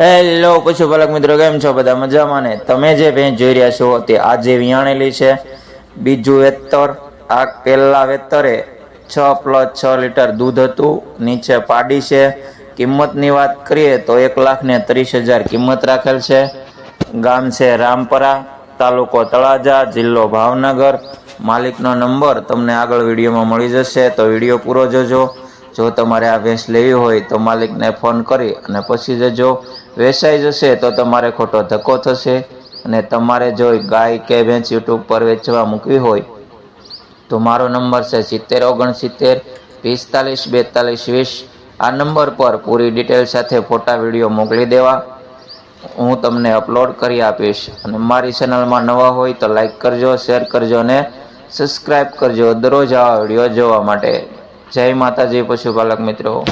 Hello પશુપાલક મિત્રો, કેમ છો? બધા મજામાં ને? તમે જે ભેંસ જોઈ રહ્યા છો તે આજે વિયાણેલી છે. બીજું વેતર. આ પહેલા વેતરે 6+6 લીટર દૂધ હતું. નીચે પાડી છે. કિંમતની વાત કરીએ તો 1,30,000 કિંમત રાખેલ છે. ગામ છે રામપરા, તાલુકો તળાજા, જિલ્લો ભાવનગર. માલિકનો નંબર તમને આગળ વિડીયોમાં મળી જશે, તો વિડીયો પૂરો જોજો. જો તમારે આ ભેંસ લેવી હોય તો માલિકને ફોન કરી અને પછી જજો. વેચાઈ જશે તો તમારે ખોટો ધક્કો થશે. અને તમારે જો ગાય કે ભેંસ યુટ્યુબ પર વેચવા મૂકવી હોય તો મારો નંબર છે 7069454220. આ નંબર પર પૂરી ડિટેલ સાથે ફોટા વિડીયો મોકલી દેવા, હું તમને અપલોડ કરી આપીશ. અને મારી ચેનલમાં નવા હોય તો લાઈક કરજો, શેર કરજો અને સબસ્ક્રાઈબ કરજો દરરોજ આવા વિડીયો જોવા માટે. જય માતાજી પશુપાલક મિત્રો.